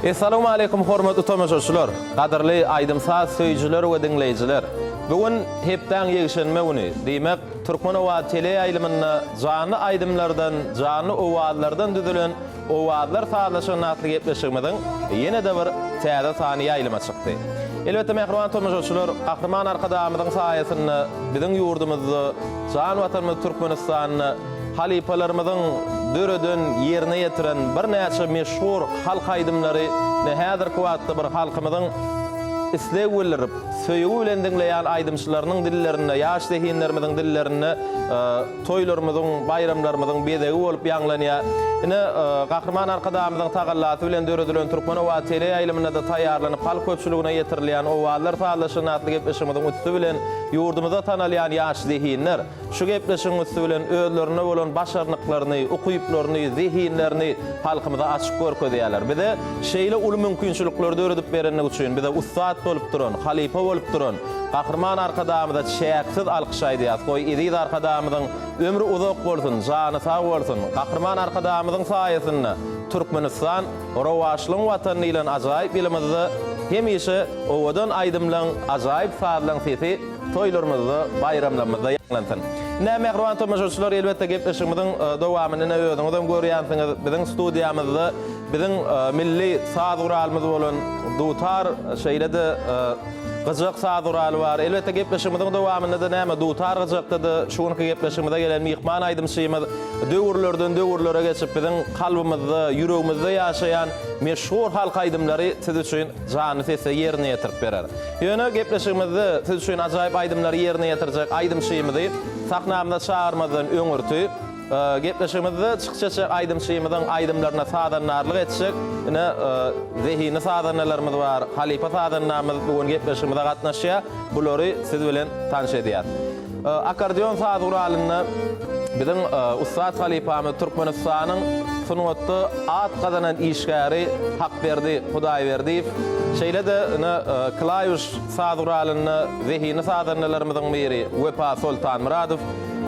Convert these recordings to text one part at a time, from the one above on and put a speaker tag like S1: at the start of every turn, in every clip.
S1: Assalamu alaykum hormatly tamaşaçylar. Gaderli aýdymsaz söýjiler we dinleýijiler. Bugün hepden ýegişenme güni. Diýmek, Türkmen owa tele aýlymyny jany aýdymlardan, jany owallardan düzülen owallar saýlaşanatly gepleşigimiň ýene de bir täze sany aýlyma çykdy. Elbetde mehriban tamaşaçylar, Gahrman arkadamyň saýasyny biziň ýurdumyzdy, jan watanymyz Türkmenistanyny halipalarymyzyň döreden ýerine ýetiren bir näçe meşhur halk aýdymlary we häzirki wagtda bir halkymyzyň isleg wellerip, söýgü bilen dinleýän aýdymçylarynyň dillerini, ýaş dehinlerimiziň dillerini, toýlarymyzyň, bayramlarymyzyň bezegi bolup ýanglanýar. Ine Gahrman arkadamyzyň tagallasy bilen döredilen Türkmen owa tele aýlymyna da taýýarlanyp halk köpçüligine ýetirilýän owallar saýlaşanatly gepleşigimiň üstü bilen ýurdumyza tanalýan ýaş dehinler şu gepleşigiň üstü bilen özlerine bolan başarnyklaryny, okuýuplaryny, zehinlerini halkymyza açyk görkezýärler. Bize şeýle uly mümkinçilikler döredip berenlik üçin bize ustad bolup duran, halipa bolup duran Gahrman arkadamyza şäksiz alkyşaýdýar. Goý Ediz arkadamyzyň ömrü uzak bolsun, jany sag bolsun. Gahrman arkadamyzyň saýasyny Türkmenistan rowaşlyň watany bilen ajaýyp bilimizde hemişe owadan aýdymlaň ajaýyp saýlaň sesi toýlarymyzda, bayramlarymyzda ýanglanýar. Mehriban tamaşaçylar, elbetde gepleşigimiň dowamyny özüňizden görýänsiňiz. Biziň studiýamyzda biziň milli saz guralymyz bolan dutar şeýlede gyjak saz guraly bar. Elbetde gepleşigimiň dowamyny da näme dutar gyjakda da şuňky gepleşigimizde gelen mihman aýdymçymyz döwürlerden döwürlere geçip biziň kalbymyzda, ýüregimizde ýaşaýan meşhur halk aýdymlary siz üçin jany sesi ýerine ýetirip berer. Ýöne gepleşigimizde siz üçin ajaýyp aýdymlary ýerine ýetirjek aýdymçymyzy sahnamyzda çağırmadan öňürtüp gepleşigimizde çykçaça aýdymçymyzyň aýdymlaryna sadanarlyk etjek. Ine zehini sadanlarymyz bar, halipa sadanlarymyz bugün gepleşigimizde gatnaşýar. Bulary siz bilen tanış edýär. Akordeon saz guralyny biziň ustad halipamy Türkmenistanyň sunwatda at gazanan işgäri Hakberdi Hudaýberdiýew şeýle de klaýuş saz guralyny zehini sadanlarymyzyň biri Wepa Sultan Muradow,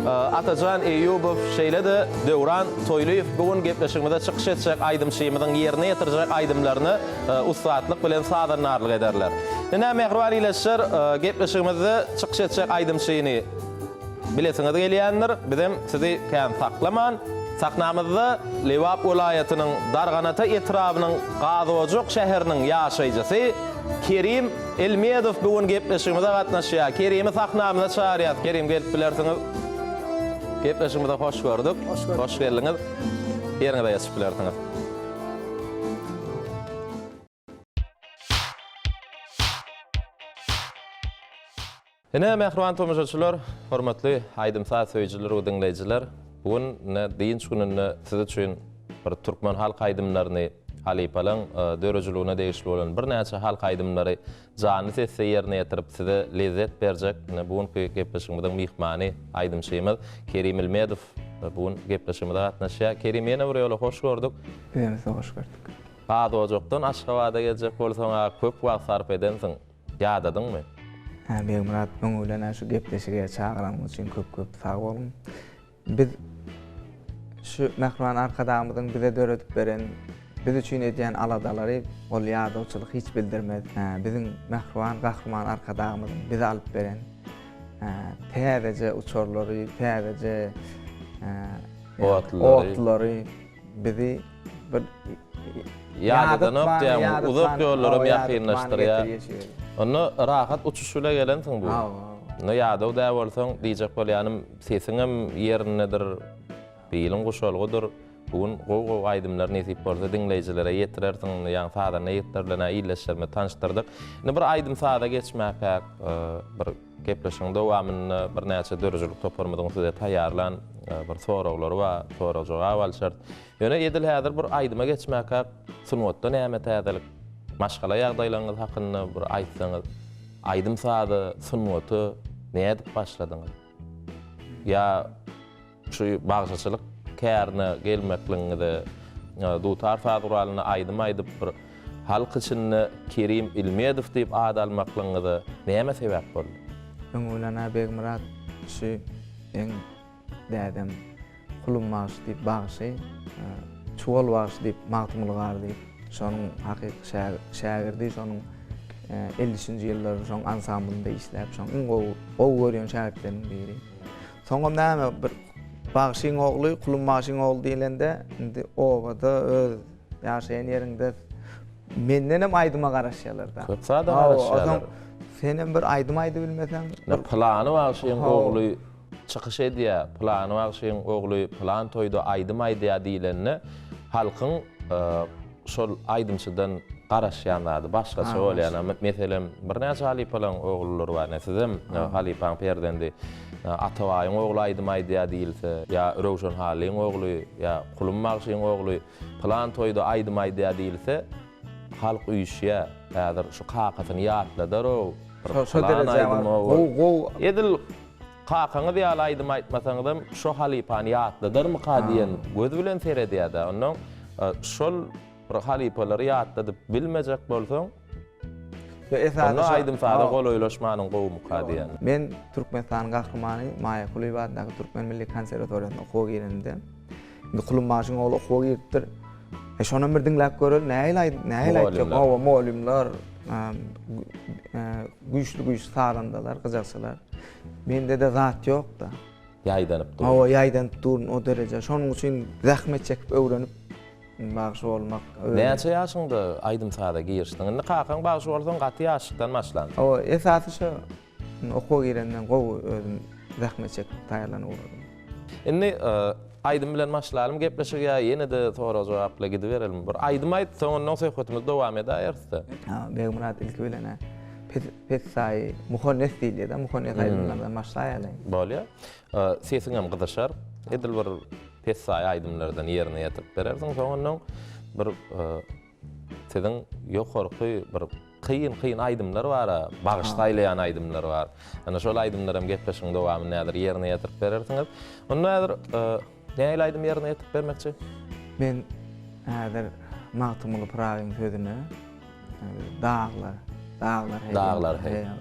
S1: Atajan Eýubow şeýle de Döwran Toýluýew bugün gepleşigimizde çykyş etjek aýdymçymyzyň ýerine ýetirjek aýdymlaryny ustadlyk bilen sadanarlyk ederler. Näme mehriban ileşir gepleşigimizde çykyş etjek aýdymçyny bilesiňiz gelýändir. Bizem sizi kän saklaman. Sahnamyzda Lewap welaýatynyň Darganata etrabynyň Gazowjak şäheriniň ýaşaýjysy Kerim Elmedow bugün gepleşigimizde gatnaşýar. Kerimi sahnamyza çağırýar. Kerim gelip bilersiňiz. Gepleşigimizde hoş gördük. Hoş geldiňiz. Ýeriňizde ýaşaýyp bilersiňiz. Ene mehriban tamaşaçylar, hormatly aýdymsaz söýjiler we dinleýijiler, bugün diýinç gününi siz üçin bir türkmen halk aýdymlaryny, halipalaň dörejiligine degişli bolan bir näçe halk aýdymlary jany sesi ýerine ýetirip size lezzet berjek. Bugünkü gepleşigimiň mihmany aýdymçymyz Kerim Elmedow bugün gepleşigimizde gatnaşýar. Kerim, ýene bir ýola hoş gördük.
S2: Biz hoş gördük.
S1: Gazowjakdan Aşgabatda geljek bolsaň köp wagt sarp edensiň. Ýadadyňmy?
S2: Beýim Murat öňülen şu gepleşige çağıran üçin köp sag bolun. Biz şu mehriban arkadamyzyň bize döredip beren, biz üçin edýän aladalary ol ýadawçylyk hiç bildirmez. Biziň mehriban Gahrman arkadamyzyň bize alyp beren täzece uçurlary, täzece otlary bizi bir
S1: ýadanyp diýen uzak ýollara ýakynlaşdyrýar. Onu rahat uçuşuyla gelensin bu. No ýadaw da bolsaň diýjek bolýanym sesiňem ýerinedir, beýliň goşalgydyr. Bugün gowy aýdymlar nesip bolsa dinleýijilere ýetirersiň, ýa-ni sadana ýetirilene ýyleşdirme tanıştyrdyk. Bir aýdym sada geçmäk, bir gepleşiň dowamyny bir näçe dörejilik toparmadyň size taýýarlan bir soraglary bar, sorajak awal şert. Ýöne edil häzir bir aýdyma geçmäk, sunwatda näme täzelik maşgala ýagdaýlaryňyz hakynda bir aýtsaňyz, aýdym sady, sunwaty näme edip başladyňyz? Ya şu bagşaçylyk kärine gelmekliňizde dutar saz guralyny aýdym aýdyp bir halk üçin Kerim Elmedow diýip ad almaklyňyzda näme sebäp boldy?
S2: Öňülen Beýim Murat şu eň dädem kulum maş diýip bagşy, çuwal baş diýip magtymlygar diýip şonuň hakyky şagirdi, şonuň 50-nji ýyllary şoň ansamblynda işläp, şoň gowy görýän şagirdleriň biri. Soňra näme bir Bagşyň ogly, Kulunbaşyň ogly diýilende, indi obada öz ýaşaýan ýerinde menden hem aýdyma garaşýarlar da.
S1: Köp sada garaşýarlar.
S2: Senem bir aýdym aýdy bilmeseň,
S1: plany Bagşyň ogly çykyş edýär, plany Bagşyň ogly plan toýda aýdym aýdýar diýilende halkyň şol aýdymçydan garaşýanlary başgaça bolýan. Meselem bir näçe halipalan oglulary bar, näsem halipan perdendi. Atawaýyň ogly aýdym aýdýar diýilse, ýa Rowşan Halyň ogly, ýa Kulunbaşyň ogly plan toýda aýdym aýdýar diýilse, halk üýşýär. Häzir şu kakatyny ýatladar o.
S2: Şo derejä
S1: Edil kakaňy diýal aýdym aýtmasaňyzam şo halipany ýatladarmy ka diýen göz bilen seredýär-de. Ondan şol halipalary ýatladyp bilmejek bolsaň, onu aýdym sada goloýlaşmanyň gowumy ka diýen.
S2: Men Türkmenistan gahrmany Maya Kuluybatyny Türkmen Milli Konserwatoriýasyna okuw girende. Indi Kulunbaşyň ogly okuw giripdir. Şonu bir dinläp görür, näýil molümler, güýçli sarandalar, gyjakçylar. Mende de zat ýok da.
S1: Ýaýdanyp dur.
S2: Ýaýdan durun o derejä. Şonuň üçin zähmet çekip öwrenip bagşy bolmak.
S1: Näçe ýaşyňda aýdym sada girişdiň? Indi kakaň bagşy bolsaň gaty ýaşlykdan başlandy.
S2: Esasy şu okuw girenden gowy özüm zähmet çekip taýýarlanyp boldy.
S1: Indi aýdym bilen başlarym gepleşige ýene-de toğra jogapla gidiverelim. Bir aýdym aýtsaň ondan söhbetimiz dowam eder-de.
S2: Begmurat ilki bilen Petsay muhonnes diýilýär, muhonnes aýdymlardan başlaýaly.
S1: Bolýar. Sesiň hem gyzyşar. Edil bir Petsay aýdymlardan ýerine ýetip berersiň, soňra bir seziň ýokarky bir kıyın aydımlar var, bağışlaylayan aydımlar var. Yani şol aydımlar hem gepleşiň dowamy nädir ýerine ýetirip berersiňiz. Onu nädir näýil aydym ýerine ýetip bermekçi?
S2: Men häzir Magtymly Pragyň sözüne dağlar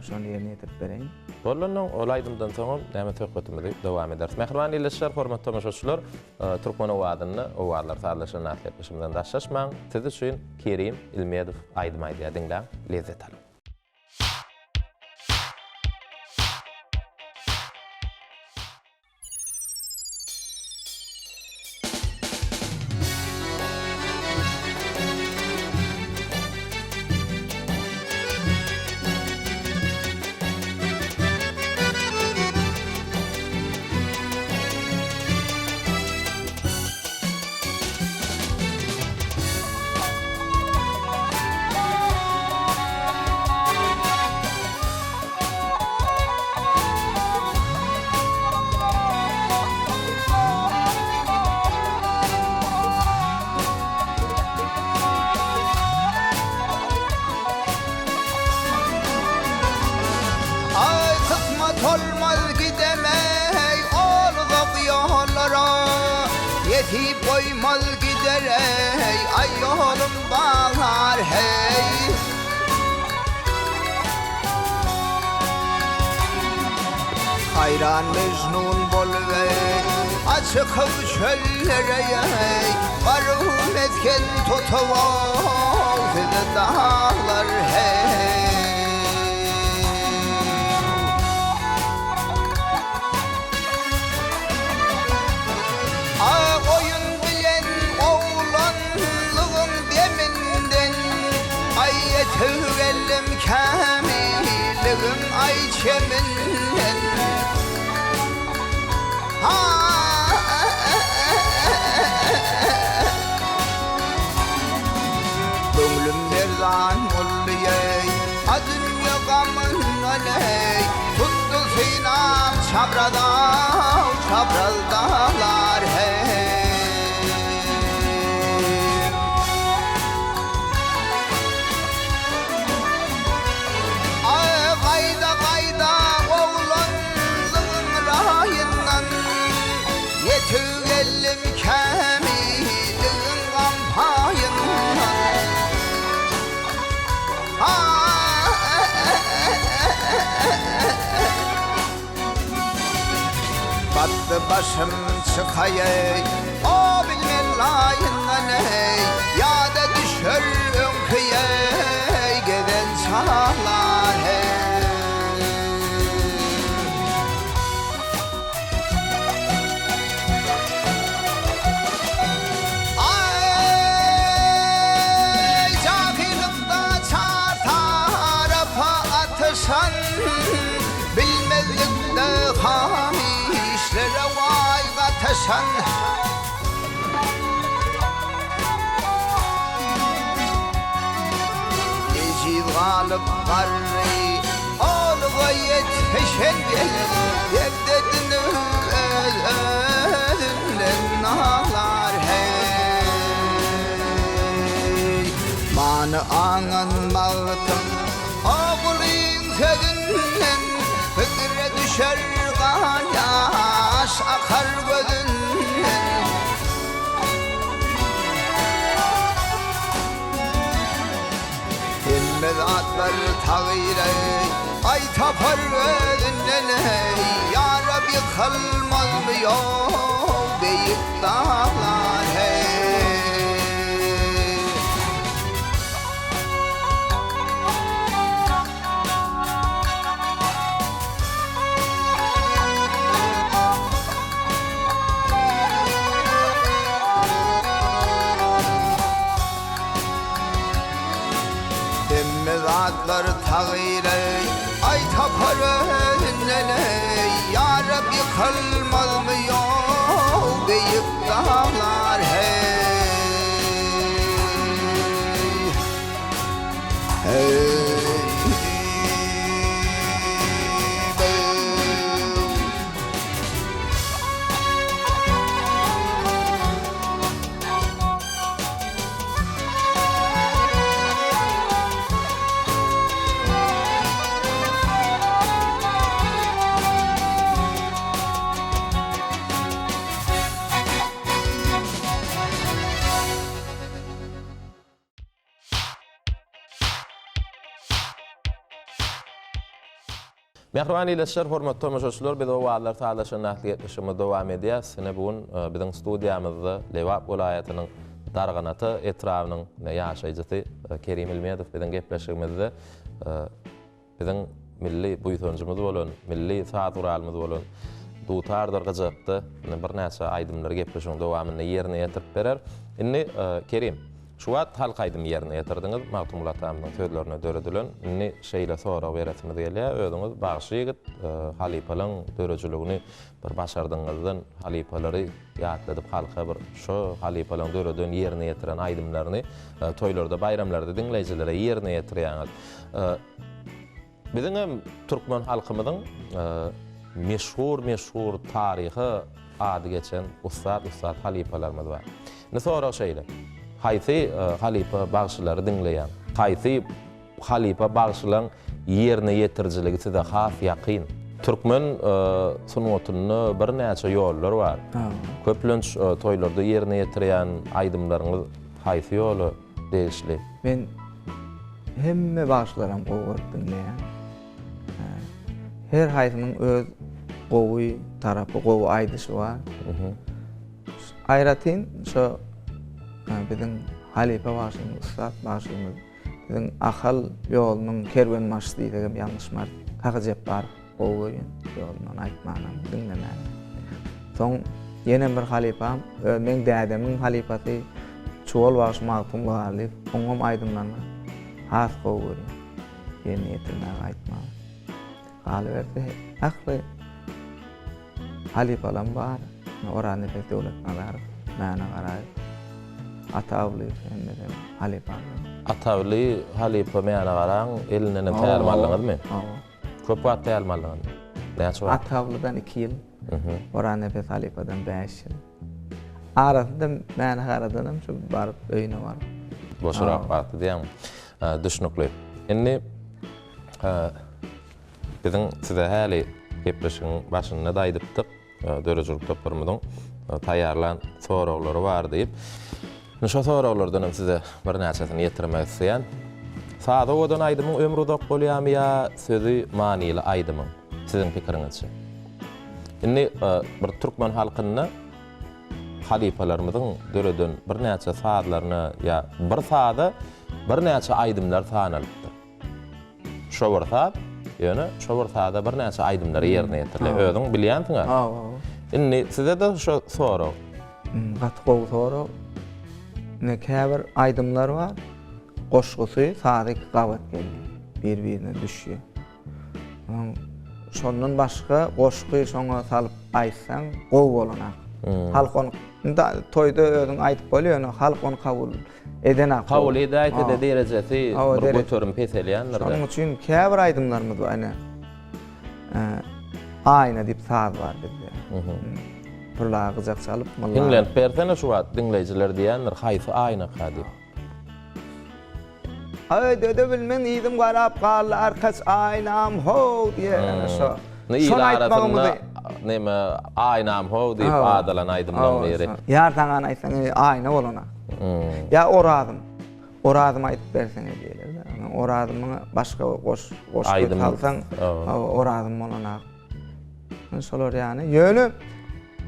S2: şonu ýerine ýetip bereň.
S1: Bolandan ol aydymdan soň näme söhbetimizi dowam ederiz. Mehriban ýerleşler, hormatly tamaşaçylar, Türkmen owadyny owadlar sarlaşan näslepleşimden daşlaşmaň. Siz üçin Kerim Ilmedow aydym aýdýar diňläň lezzet alın.
S3: Yetip koymaz gider hey, ay yolum bağlar hey. Hayran Mecnun bolvey, açık çöllere hey. Varım etken totoval, fide dağlar hey. Oyun bilen oğlanlığın deminden, ay yetevellim kamilliğin ay çeminden. Gönlüm derdan mulliyey, adım yokamın aley. Tuttu sinam çabral dağlar hey. Qayda oğlanlığın rayından, yetügellim kamilliğin kampayından. Battı başım çıkayey, o bilmen layından ey. Yâde düşür aysan bilmezlikde hamişlere vay gataşan Gecil galıp garri Oğluğa yetişen gelir Yerdedini özümle nağlar hey Manı anın mağıtım Oğlun sözünden Fikre düşer kan yaş akar gözünden Himmel atlar tağire Ay tapar gözünden Ya Rabbi kalmaz mı yok Büyük dağlar hey Atlar tağire ay tapar önüne Ya Rabbi kalmaz mı yok büyük dağlar hey
S1: Mehriban iletişler, hormatly tamaşaçylar, biz o wagtlar talaşan nähli etmişimi dowam edýär. Sene bugun biziň studiýamyzda Lewap welaýatynyň Darganaty etrawynyň ýaşaýjysy Kerim Ilmedow bilen gepleşigimizde biziň milli buýsanjymyz bolan, milli saturalymyz bolan Dutar Dargajakda bir näçe aýdymlar gepleşigiň dowamyny ýerine ýetirip berer. Inni Kerim şu wagt halk aýdym ýerine ýetirdiňiz, Magtumullah tamyň sözlerine döredilen. Inni şeýle sonra beretimiz gelýär. Özüňiz bagşy ýigit halipalaryň dörejiligini bir başardyňyzdan halipalary ýatladyp halka bir şo halipalaryň döreden ýerine ýetiren aýdymlaryny toýlarda, bayramlarda diňleýjilere ýerine ýetirýäňiz. Biziň türkmen halkymyzyň meşhur taryhy ady geçen ustad halipalarymyz bar. Ne sonra şeýle Haýsy halipa bagşylary diňleýän, haýsy halipa bagşylaryň ýerine ýetirjiligi size has ýaqyn. Türkmen sunnatyny bir näçe ýollar bar. Köplenç toýlarda ýerine ýetirýän aýdymlaryňyz haýsy ýoly degişli?
S2: Men hemme bagşylarym gowy diňleýän. Her haýsynyň öz gowy tarapy, gowy aýdysy bar. Aýratyn şo biziň halipa başymyz, ustad başymyz, biziň ahal ýolunyň kerwen marşy diýdim ýalňyşmar. Haky jep bar, gowy ýolundan aýtmanam, dinlemäň. Soň ýene bir halipam, men dädemiň halipasy çuwal baş Magtumullah alyp, oňam aýdymlarna has gowy ýene ýetirmäň aýtman. Galberdi, ahly halipalam bar, orany döwlet alary, mäne garaýp. Atawly hemmede halipa.
S1: Atawly halipa mäne garaň eline täýärmanlygymy? Köp wagt täýärmanlygy. Näçe wagt?
S2: Atawlydan 2 ýyl. Orany halipadan 5 ýyl. Arasynda mäne garadanam şu baryp öýüne bar.
S1: Boşurak wagt diýem. Düşnükli. Indi biziň size häli gepleşigiň başyna daýdypdyk. Dörejilik topurmydyň taýýarlan soraglary bar diýip Şo soralardan size bir näçesini ýetirmek isleýän. Sada odan aýdymyň ömrü uzak bolýarmy ýa sözü manyly aýdymyň? Siziň pikiriňizçe. Indi bir türkmen halkyny halipalarymyzyň döreden bir näçe saatlaryny ýa bir saada bir näçe aýdymlar sanalypdyr. Şo bir saat, ýöne şo bir saada bir näçe aýdymlar ýerine ýetirilýär. Özüň bilýänsiňa. Indi size de şo sorak.
S2: Gatgow sorak. Ne käbir aýdymlar bar. Goşgusy saat 2 gawat geldi. Bir-birine düşýär. Şondan başga goşgy şoňa salyp aýtsaň gowy bolanak. Halk onu toyda özüň aýtyp bolýar, halk onu kabul edenak.
S1: Kabul ede derejesi bir götürüm peselýänler.
S2: Şonuň üçin käbir aýdymlarymyz var. Aýna diýip saz bar bizde. Pırlağa gıcak çalıp
S1: Dinlen persene şu wagt dinleýijiler diýenler haýsy aýna kady.
S2: Ay dede bilmen idim garap gal arkaç aynam ho diye şo.
S1: Şol arasynda neme aýnam ho diýip adalan aýdymdan beri.
S2: Ýar taňan aýsaň aýna bolana. Ya Oradym aýdyp berseň diýerler. Oradymyň başga goş kalsaň oradym bolana. Şolar ýani ýöne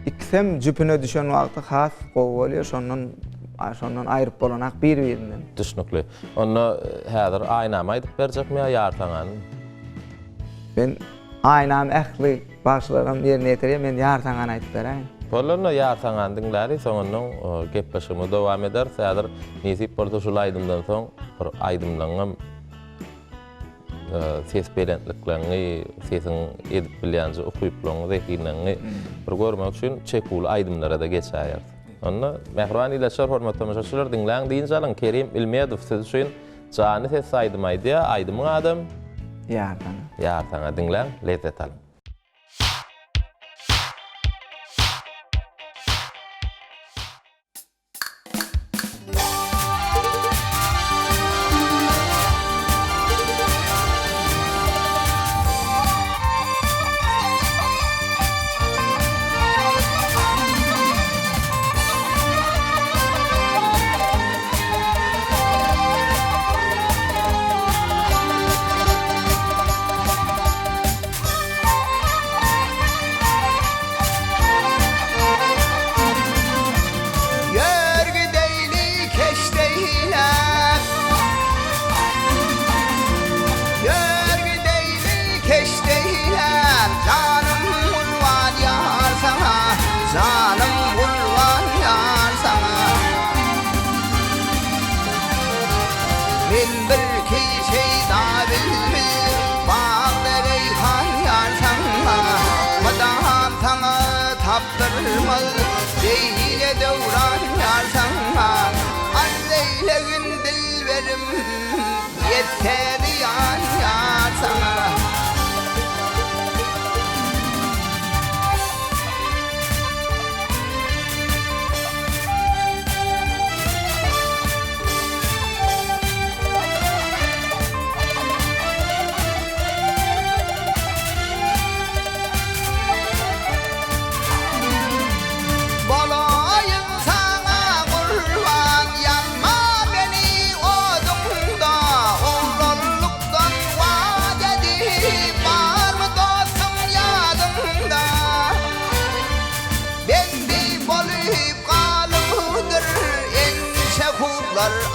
S2: ikisem jüpüne düşen wagty has gowy bolýar, şondan aýryp bolanak bir-birinden.
S1: Düşnükli. Onu häzir aýnam aýdyp berjekmi ýar taňan?
S2: Ben aýnam ähli başlarym ýerine ýetirýär, men ýar taňan aýdyp beräýin.
S1: Bolany ýar taňan diňläri soňundan gepleşimi dowam eder. Häzir nesip bolsa şol aýdymdan soň bir aýdymlaňam ses belentliklerini, sesin edip bilýänji okuyup bilen zekinlerini bir görmek üçin çekul aýdymlara da geçäýär. Onu mehriban ileşer hormatly tamaşaçylar dinläň diýince alan Kerim Ilmeýedow siz üçin jany ses aýdym aýdýa, aýdymyň adam ýar taňa dinläň, lezzet alın.
S3: Deyle devran yar sana Alleylegin dilberim Yeter yar sana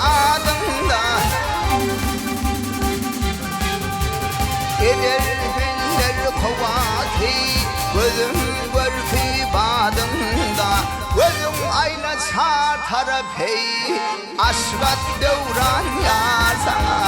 S3: adında Eder filler kovati Gözüm görfi badında Gözüm ayna çar tarafı Aşrat devran yar sana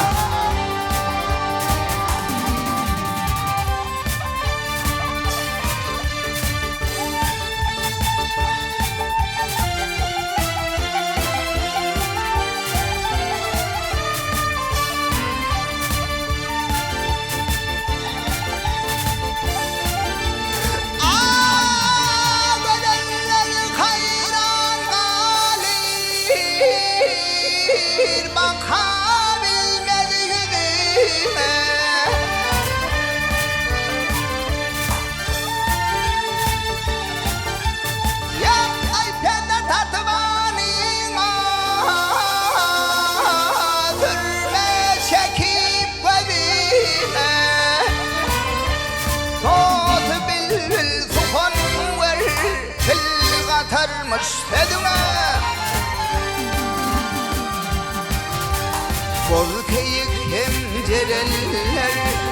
S3: Atarmış edime Bol keyik hemcereller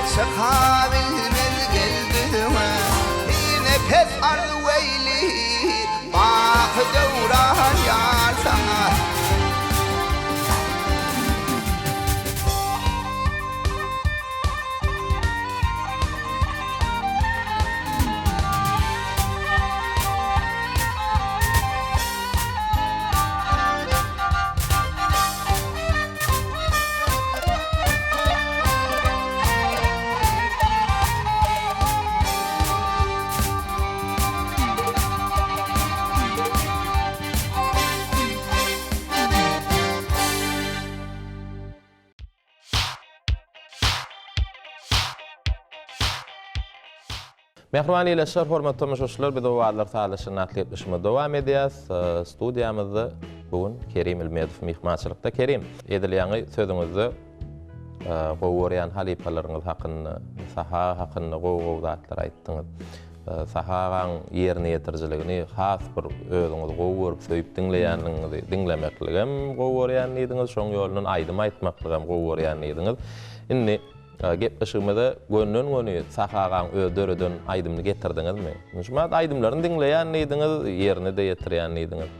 S3: Çıkabilmez geldime Bir nefes ardı veyli Bak devran yar sana
S1: Mehriban ýyleşler, hormatly tamaşaçylar, biz owallar talaşyny atlyplyşyma dowam edýäs. Studiýamyzda bugun Kerim Ilmedow mihmançylykda. Kerim, edilýäňi sözüňizde gowurýan halipalaryňyz hakyny, saha hakyny gowgowdatlar aýtdyňyz. Sahaň ýerine ýetirjiligini, has bir özüňiz gowuryp söýüp dinleýänligiňizi dinlemekligem gowurýan diýdiňiz, şoň ýolundan aýdym aýtmakligam gowurýan diýdiňiz. Indi gepleşigimizde gönlün sahaň ödörüden aýdymny getirdiňizmi? Şumat aýdymlaryny dinleýän diýdiňiz, ýerine de ýetirýän diýdiňiz.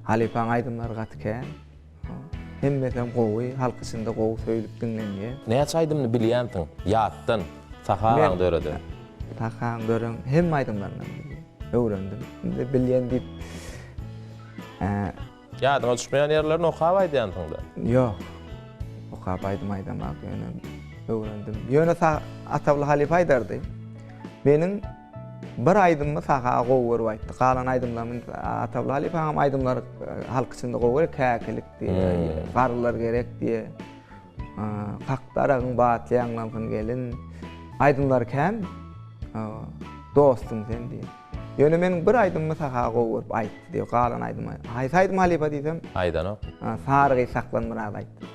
S2: Halipaň aýdymlary gatken. Hemmesem gowy, halk içinde gowy söýülip dinlenýär.
S1: Näçe aýdymny bilýänsiň? Ýatdan, sahaň döreden.
S2: Tahan görün hem aydımlarından öğrendim. Bilyen deyip
S1: ýadyňa düşmeýän ýerlerini okap aýdýansyňda.
S2: Yok. Okap aydamak öğrendim. Ýöne atawly halip aýdardy. Meniň bir aydymmy saha gowuryp aýtdy. Galan aydymlarymyň atawly halip hem aydymlar halk içinde gowuryp käkelik diýe, garlar gerek diýe. Hakdaragyň batlaýanlaryň gelin aydymlar käm dostum sen diye. Ýöne meniň bir aýdymmy saha gowuryp aýtdy diýip galan aýdym. Aýdym halipa diýsem.
S1: Aýdan ok.
S2: Sarıgy saklanmyrad aýtdy.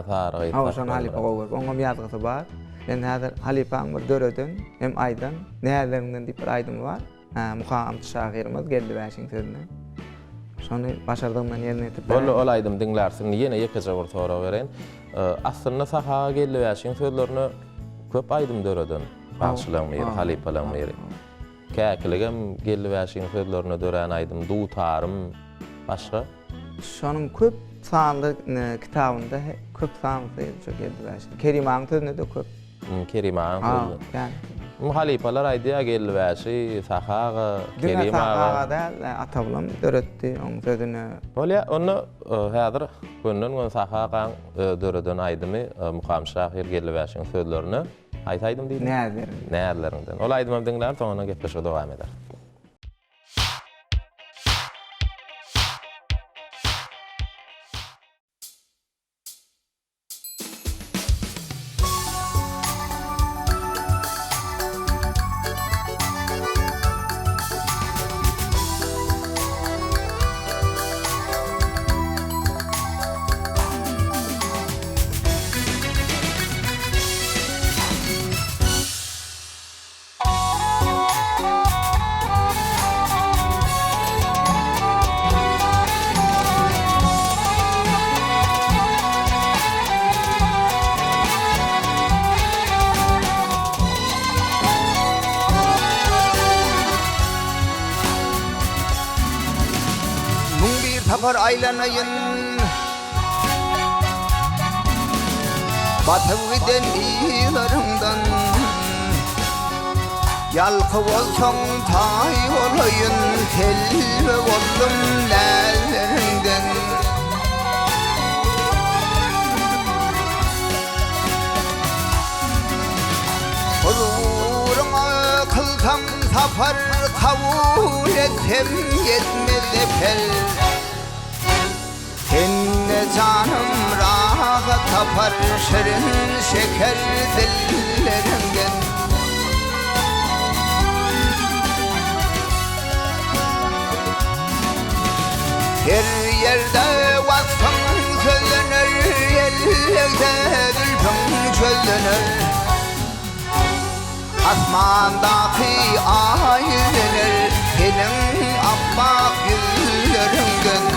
S1: Sarıgy.
S2: Şon halipa gowuryp oňa ýazgysy bar. Ben häzir halipaň bir döreden hem aýdan nälerden diýip bir aýdym bar. Muham şagyrymyz geldi bäşiň sözüne. Şonu başardymdan ýerine ýetip.
S1: Ol aýdym dinlersin. Ýene ýekece bir sorak beren. Aslynda saha geldi bäşiň sözlerini köp aýdym döreden. Başlanmaýar, halipalanmaýar. Käkeligem geldi bäşiň sözlerine dören aýdym, dutarym, başga.
S2: Şonuň köp sanly kitabynda köp sanly geldi bäşiň. Kerimaň sözüne de köp.
S1: Kerimaň sözü.
S2: Yani.
S1: Halipalar aýdýa geldi bäşi, sahaga, Kerimaga
S2: da atawlym döretdi oň sözüne.
S1: Bolýa, onu häzir gönlün sahaga döreden aýdymy, Muham Şahyr geldi bäşiň sözlerini aýtaýdym diýdim. Näderlerinden. Ol aýdym dinler, soňra gepleşe dowam eder.
S3: Safar aylanayın batıp giden ilarımdan yalkı olsam tay olayın telve oldum lellerinden huzuruna kılsam safar kabul etsem yetmez epel Senne canım rahat tapar şirin şeker dillerinden Her yerde vasfın söylenir, yerlerde gülpün söylenir Asmandaki ay denir, senin abbak yüzlerinden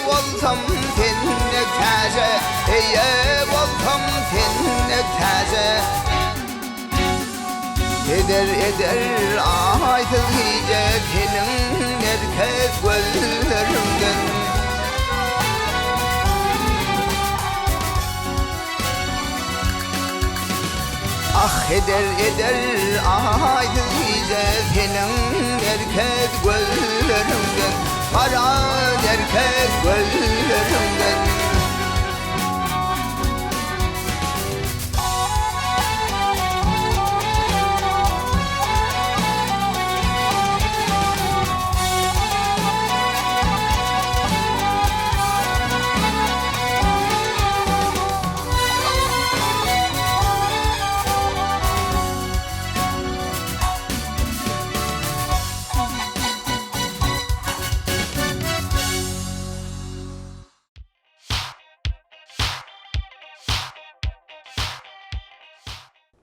S3: Voltam tenne taze, voltam tenne taze. Eder aytıl hice, senin erkek gözlerimden. Ah eder ahize senin erkek gözlerimden, kara erkek gözlerimden.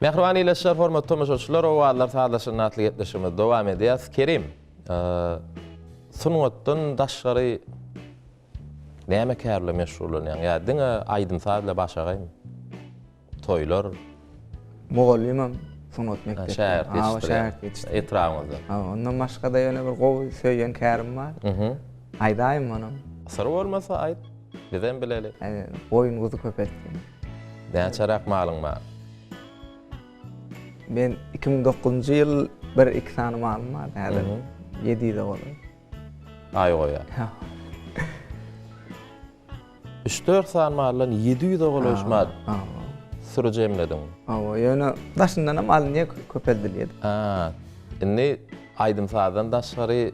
S1: Mehriban ileşler, hormatly tomoşaçylar, o wagtlar saatlaşyr natly etleşimiz dowam edýär. Kerim, sunwatdan daşgary näme kärle meşgullanýar? Ya diňe aýdym saatla başagaýmy? Toýlar,
S2: Moğollymam sunat mektebi.
S1: şäher
S2: Şäher yetişdi.
S1: Etragyňyzda.
S2: Ondan başga da ýöne bir gowy söýen kärim bar. Aýdaýym onu.
S1: Syr bolmasa aýt, bizen bileli.
S2: Goýun guzy köpetdim.
S1: Näçerak malyň bar?
S2: Ben 2009-njy ýyl bir iki sany malym bar. Häzir 7-de bolar.
S1: Aý goýar. 3-4 san malyň 700 golaşmad. Syr jemledim.
S2: Ýöne daşyndan mal niye köpeldilýär?
S1: Indi aýdym sadan daşgary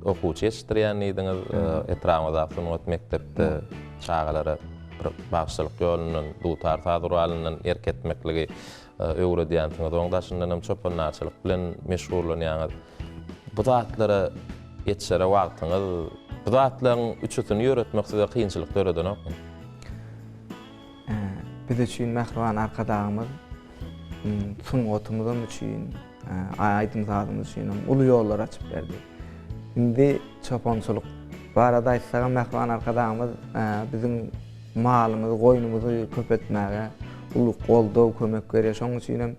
S1: okuwçy ýetişdirýän ediňiz, etragyňyzda sunwat mektepde çağalara bagşylyk ýolundan, dutar faduralynyň erketmekligi öwredýän soň daşyndan hem çopanlarçylyk bilen meşgullanýaňyz. Bu zatlara ýetişere wagtyňyz, bu zatlaryň üçüsini ýöretmek size kynçylyk döredenokmy?
S2: Biz üçin Mehriban arkadagymyz, sunwatymyz üçin, aýdym zadymyz üçin uly ýollar açyp berdi. Indi çopançylyk barada aýtsagam Mehriban arkadagymyz biziň malymyzy, goýnumuzy köpetmäge uly goldaw, kömek berýär. Şoň üçin hem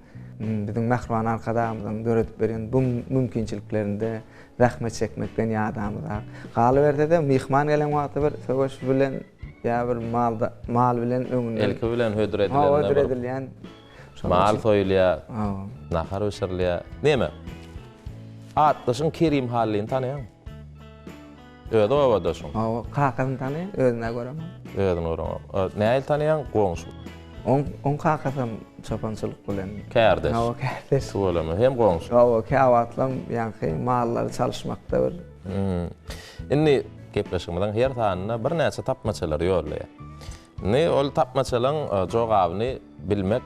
S2: biziň Mehriban arkadagymyzyň döretip berýän bu mümkinçiliklerinde rahmet çekmekden ýadamyza. Galyperde mihman gelen wagtda bir söwüş bilen ýa bir mal bilen öňünde
S1: Elki bilen hödredilýän. Mal soýulýar. Nahar öşürlýär. Näme? Atdaşyň Kerim hallini tanýan? Öde obadaşyň.
S2: Kakasyny tanýan, özüne görem.
S1: Özüne görem. Näil tanýan? Goňşy.
S2: On kakasam çopançylyk bilen.
S1: Kärdeş.
S2: Kärdeş.
S1: Bolamy, hem goňşy.
S2: Käwatlam ýa-ni mallary çalyşmakda bir.
S1: Indi gepleşigimizden her tanyna bir näçe tapmaçalar ýollaýar. Ne ol tapmaçalyň jogabyny bilmek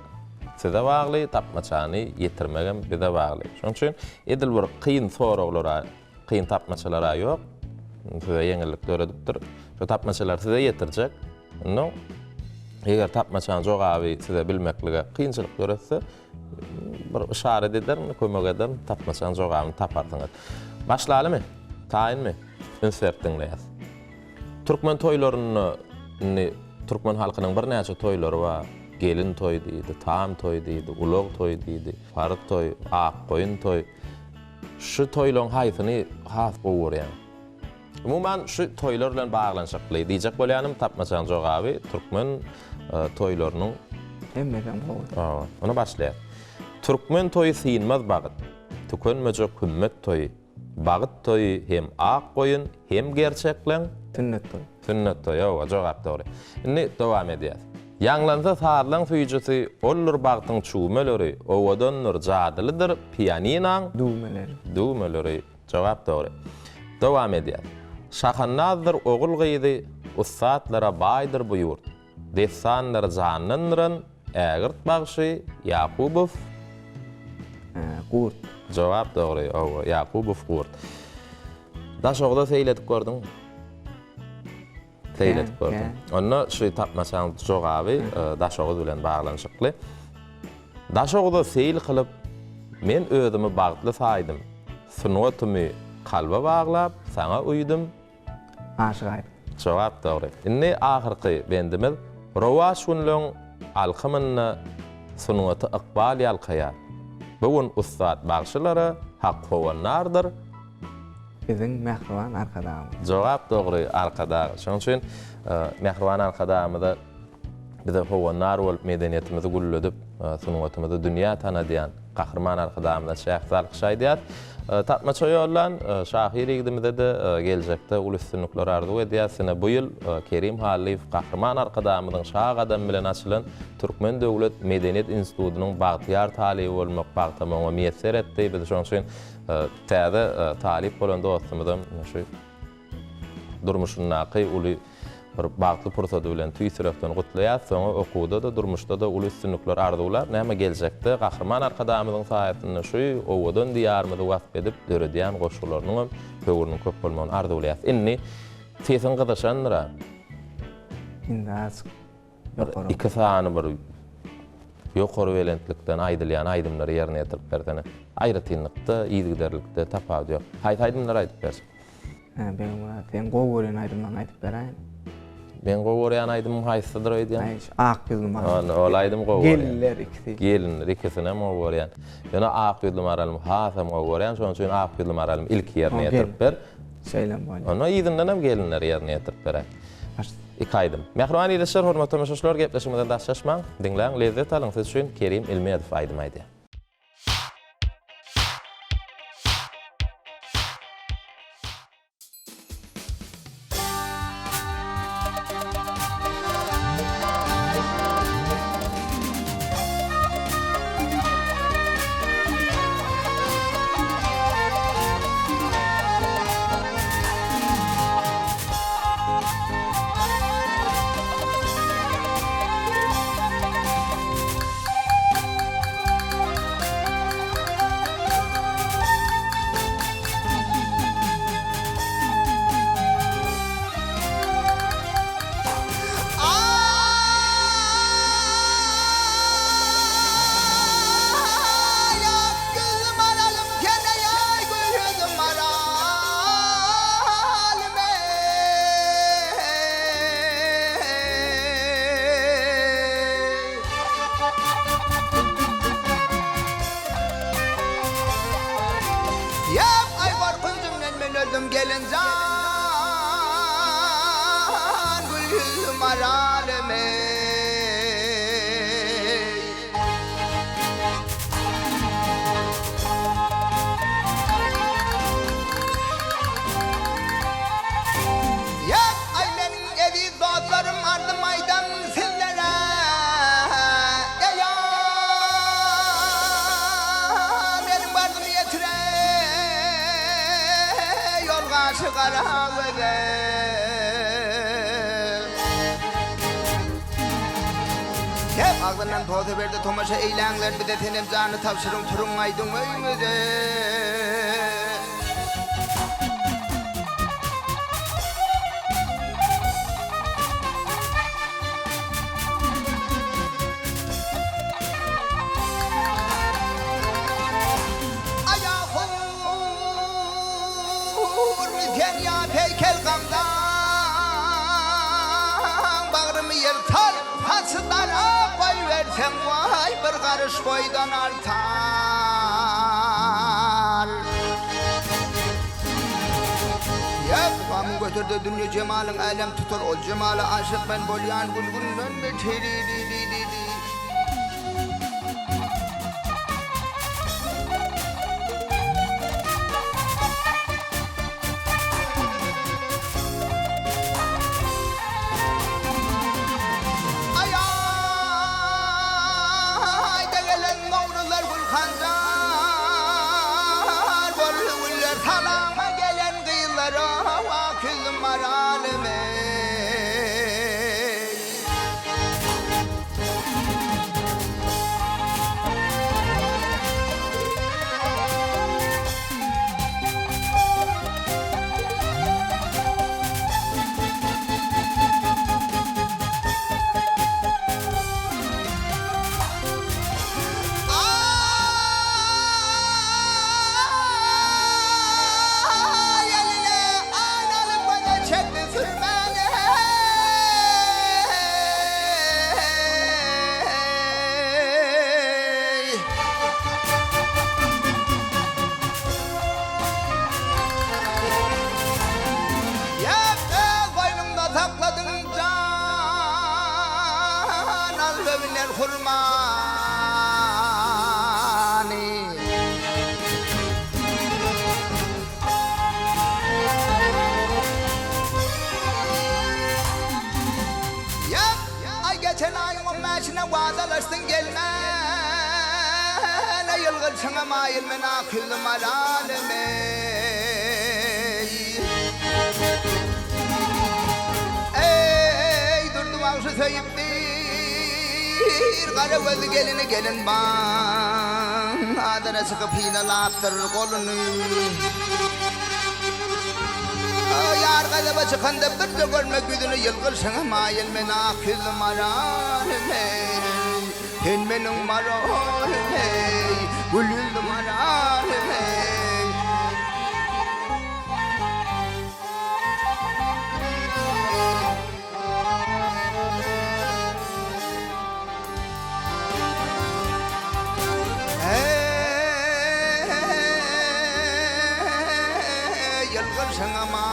S1: size bagly, tapmaçany ýetirmegen bize bagly. Şoň üçin edil bir kyn soraglara, kyn tapmaçalara ýok. Size ýeňillik döredipdir. Şu tapmaçalar size ýetirjek. No. Eger tapmaçany jogaby size bilmeklige kynçylyk göretse, bir işaret edermi, kömek edermi, tapmaçany jogabyny tapardyňyz. Başlalymy? Taýinmi? Insertdiňleýär. Türkmen toýlaryny, Türkmen halkynyň bir näçe toýlary bar. Gelin toy diýdi, tam toy diýdi, ulug toy diýdi, faryk toy, ak goýun toy. Şu toýlaryň haýsyny has bolýar. Umuman şu toýlar bilen baglanşykly diýjek bolýanym tapmaçan jogaby Türkmen toýlarynyň
S2: hemmeden bolýar.
S1: Ona başlaýar. Türkmen toýy synmaz bagyt. Tükenmeje kümmet toýy. Bagyt toýy hem ak goýun hem gerçeklen
S2: sünnet toýy.
S1: Sünnet toýy, jogap dogry. Indi dowam edýär. Ýanglansa saarlaň süýjüsi olur bagtyň çuwmeleri, owadanlar jadylydyr, pianinaň duwmeleri. Jogap dogry. Dowam edýär. Şahannazyr ogul gyýdy, ustatlara baýdyr bu ýurt. Dessanlar janyndyran, ägirt bagşy Ýakubow
S2: Gurt.
S1: Jogap dogry, Ýakubow Gurt. Daşogda seýledip gördüň. Seýledip gördüň. Onda şu tapmaçan jogaby daşogy bilen baglanşykly. Daşogda seýil kılıp men özümi bagtly saýdym. Sunwatymy kalba baglap, sana uýdym.
S2: Aşyk.
S1: Jogap dogry. Indi ahyrky bendimiz Rowaşunlaň alkymyna sunwaty ykbal ýalkaýar. Bugun ustad bagşylary hak howanlardyr.
S2: Bizim Mehriban arkadaşımız.
S1: Jogap dogry arkada. Şoň üçin Mehriban arkadamyda bize howanlar bolup medeniyetimizi gulledip, sunumatymyzy dünýä tanadýan gahrman arkadamyza şähs alkyşaýdýar. Tatmaça ýollan şahir ýigdimizde de geljekde ul üstünlikler arzu edýär. Sene bu ýyl Kerim Haliýew gahrman arkadamyzyň şah adam bilen açylan Türkmen Döwlet Medeniýet Institutynyň bagtyar talyby bolmak bagtamagyna müýesser etdi. Biz şoň üçin täze talip bolan dostumyzdan şu durmuşyny uly bir bagtly pursat bilen tüýsürekden gutlaýar. Soňra okuwda da durmuşda da uly üstünlikler arzular. Näme geljekde gahrman arkadamyzyň saýatynda şu owadan diýarmyzy wasp edip döredýän goşularynyň höwrüniň köp bolmagyny arzular. Inni sesin gyzyşandyra.
S2: Indi az ýokary.
S1: İki sany bir ýokary welentlikden aýdylýan aýdymlary ýerine ýetirip berdi. Aýratynlykda, ýygyderlikde tapawut ýok. Haýsy aýdymlar aýdyp bersin.
S2: Ben buna sen gowy aýdymdan aýdyp berýän.
S1: Ben goworyan aýdym haýsydyr aýdýan.
S2: Ak ýüzlüm var.
S1: Ol aýdym goworyan.
S2: Gelinler ikisi.
S1: Gelinler ikisine goworyan. Ýöne ak ýüzlüm aralym hasam goworyan, şoň üçin ak ýüzlüm aralym ilk ýerine ýetirip ber.
S2: Şeýlen bolýar.
S1: Onu ýygynden hem gelinler ýerine ýetirip berä. İki aýdym. Mehriban ýeşler hormatly tamaşaçylar, gepleşmeden daşlaşmaň, diňläň, lezzet alyň. Siz üçin Kerim Ilmeýedow aýdym aýdy.
S3: Gelin can gül maralime Yak ay benim evi dostlarım ardım aydan sizlere Ya benim vardım yetire Yolgaşı karavere Hep ağzından tozu verdi tomaşa eğlenler bir de senin canı tavşırın turun aydın öymüze Dünya peykel gamdan Bağrımı yırtar hasıdara koy versem Vay bir karış boydan artar Yapmamı götürdü dünya cemalın alem tutur O cemale aşık ben bolyan gülgünün meteri Check this gelinler hurmani. Ya ay geçen ayın 15'ine vaadalaştın gelme. Ne yılgır sana mayil men akıllı malalime. Ey durdum ağzı söyüptir. Kara gözü gelin ban. Adına sıkıp hinalaptırır kolunu. Yar kalaba çıkanda bir de görmek güdünü yılgır sana mayil men akıllı malalime. Sen benim maralime, gülüldü maralime. Yılgır sana mayılam.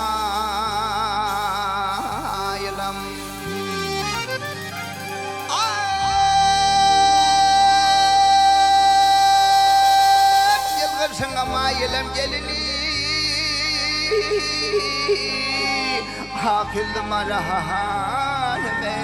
S3: Yılgır sana mayılam gelini. Hakildi maralime.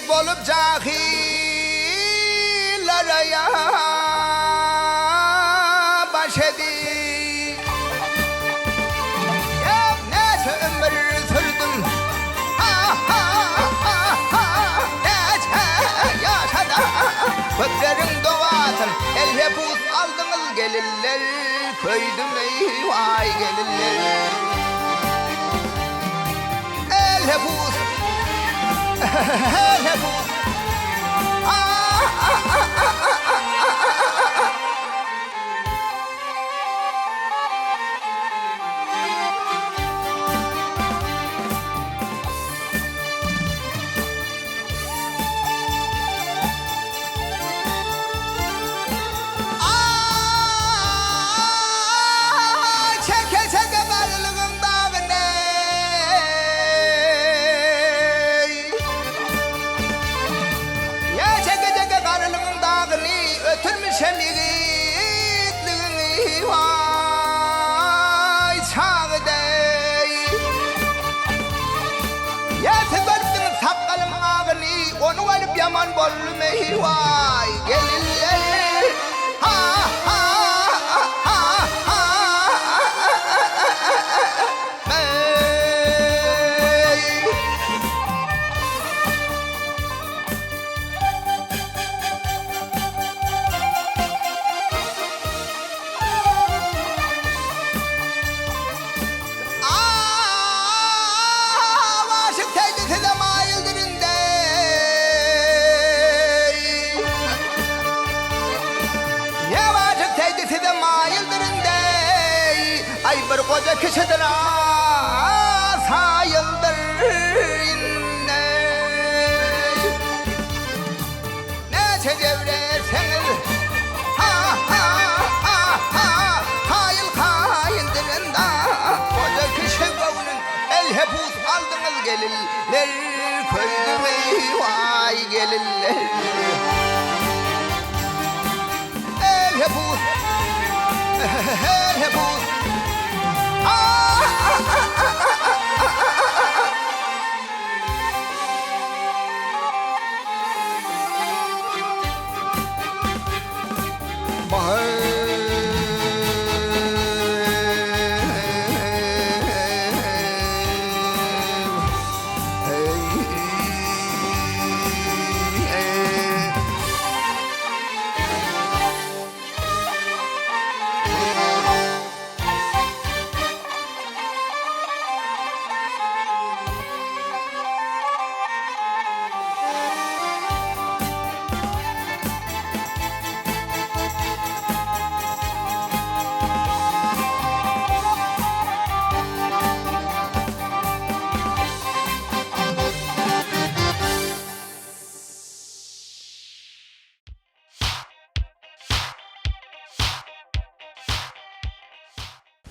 S3: Bolup cahillere ya baş edin. Ya nece ömür sürdüm, ha ha ha ha, nece yaşadım. Köklerin doğasın, el hepus aldınız gelirler, köydüm ey vay gelirler. El hepus, el hepus. Şemigitliğini vay çağday. Yete gördüm sapkalım ağını, onu alıp yaman bollumeyi vay gelirler. Ha bir koca kişidir sayıldır inne. Neçe devreseniz hayıldır da koca kişi bavunun el hepuz aldınız gelirler köydüme vay gelirler. El hepuz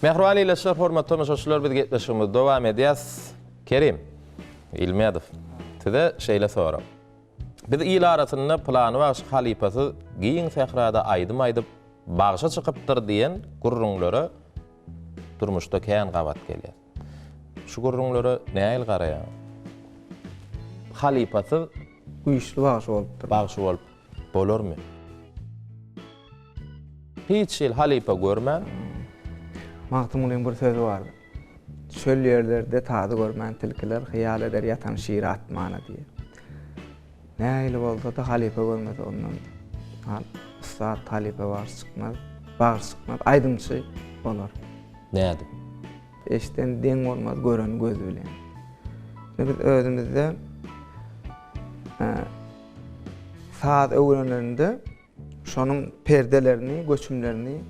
S1: Mehruan ileşler, hormatly tamaşaçylar, biz getleşigimiz dowam edýäs. Kerim Ilmedov. Tide şeýle soram. Biz ýyl arasynda plany we halipasy giň sehrada aýdym-aýdyp bagşa çykypdyr diýen gurrunlara durmuşda kän gabat gelýär. Şu gurrunlara näil garaýar? Halipasy
S2: Güýçli bagşy bolupdyr.
S1: bagşy bolup bolarmy? Hiç ýyl halipa görmän.
S2: Mahtumulyn bir sözü bardy. Çöl ýerlerde tazy görmän tilkiler hyýal eder ýatan şiir atmana diýe. Näýli bolsa da halipa görmez ondan. Saat halipa bar çykmaz, bar çykmaz, aýdymçy bolar.
S1: Näde?
S2: Eşden deň bolmaz gören göz bilen. Biz özümizde saat öwrenlerinde şonuň perdelerini, göçümlerini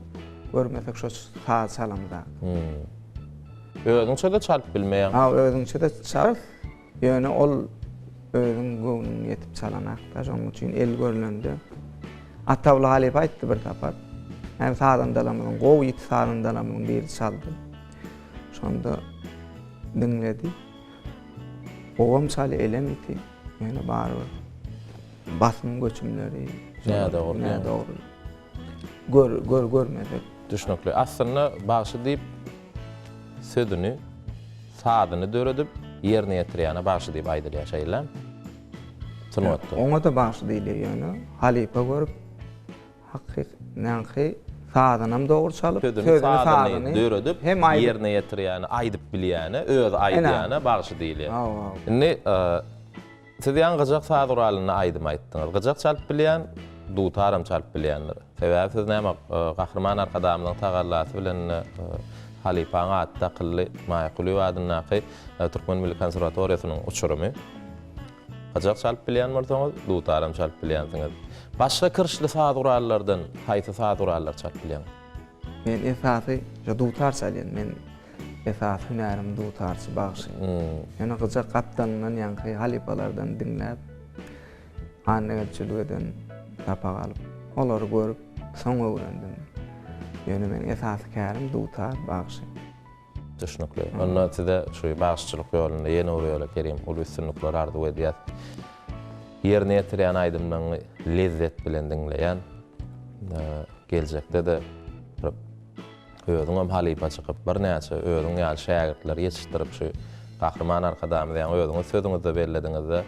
S2: görmesek şo saat salamda.
S1: Özüňçe de çalyp bilmeýän.
S2: Ha, özüňçe de çalyp, ýöne ol özüň göwnüne ýetip çalanakda, şonuň üçin el görülende. Atawly halip aýtdy bir tapar. Hem sağdan dalamyň, gow ýit sağdan dalamyň biri çaldy. Şonda dinledi. Owam çaly elemiti, ýöne barýar. Basym göçümleri.
S1: Näde olur?
S2: Näde olur? Görmedek.
S1: Düşnükli. Aslında bagşy diýip södünü, saadyny döredip ýerine ýetirýäne bagşy diýip aýdylýar şeýle. Tunatdy.
S2: Oňa da bagşy diýilýär ýöne. Halipa görüp näki saadynam dogry çalyp,
S1: Södünü saadyny döredip ýerine ýetirýäne, aýdyp bilýäne, öz aýdýäne bagşy diýilýär. Indi siz ýan gyjak saat uralyny aýdym aýtdyňyz. Gyjak çalyp bilýän, duutaram çalyp bilýänler. Sebäbi siz näme gahrman arkadamyň tagallasy bilen halipaň atda qylly maýkuly wadynaky Türkmen Milli Konserwatoriýasynyň uçurumy. Gyjak çalyp bilýän bolsaňyz, duutaram çalyp bilýänsiňiz. Başga kirşli saat urallardan haýsy saat urallar çalyp bilýän?
S2: Men esasy duutar çalýan. Men esas hünerim duutarçy bagşy. Ýöne gyjak gapdandan ýanky halipalardan dinläp annegelçilik eden tapa galyp, olary görüp soň öwrendim. Ýöne men esasy kärim duutar bagşy.
S1: Düşnükli. Onda size şu bagşçylyk ýolunda ýene urýarlar Kerim, ul üstünlikler ardy edýär. Ýerine ýetirýän aýdymlaryny lezzet bilen dinleýän, geljekde de özüňem halipa çykyp bir näçe özüň ýaly şägirdler ýetişdirip şu gahrman arkadamy diýen özüňiz sözüňizde bellädiňizde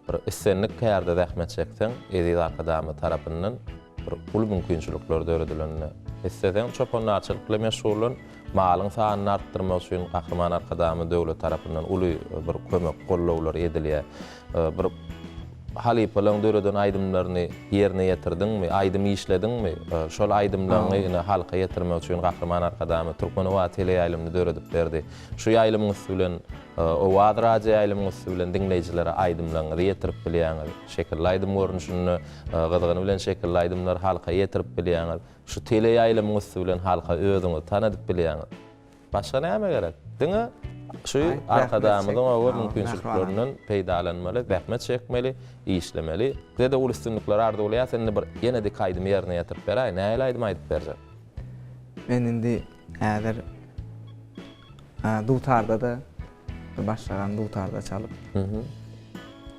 S1: bir issenlik kärde zähmet çekseň, edil arkadamy tarapyndan bir ul mümkinçilikler döredilenini isseseň çopanlarçylyk bilen meşgulan malyň sanyny artdyrmak üçin gahrman arkadamy döwlet tarapyndan uly bir kömek gollawlar edilýär. Bir halipalyň döreden aýdymlaryny ýerine ýetirdiňmi, aýdym işlediňmi? Şol aýdymlaryny halka ýetirmek üçin gahrman arkadamy Türkmen we teleýaýlymny döredip berdi. Şu ýaýlymyň bilen o wadraja ýaýlymyň bilen dinleýijilere aýdymlaryny ýetirip bilýäňiz. Şekilli aýdym görnüşini gyzygyny bilen şekilli aýdymlar halka ýetirip bilýäňiz. Şu teleýaýlymyň bilen halka özüňi tanadyp bilýäňiz. Başga näme gerek? Diňe şu
S2: Rahmet
S1: arkadamyň
S2: çek.
S1: owa
S2: Ha,
S1: mümkinçiliklerinden peýdalanmaly, rahmet çekmeli, işlemeli. Bize de ul üstünlikler ardy bolýar, seni bir ýene-de kaýdymy ýerine ýetirip beräý. Näle aýdym aýdyp berjek?
S2: Men indi äder dutarda da başlagan dutarda çalıp.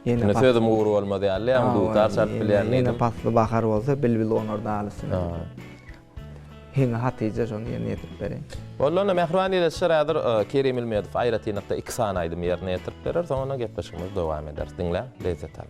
S1: Ne söýdüm uğur bolmady ýaly, hem dutar çalyp bilýärni.
S2: Ýene pasly bakar bolsa bilbil onurda alysyn. Henge Hatice şonu ýerine ýetirip berýär.
S1: Bollana Mehribany ile şeradyr Kerim Ilmedov aýratynykda 2 sany aýdym ýerine ýetirip berer, soňra gepleşigimiz dowam eder. Diňle, lezzet al.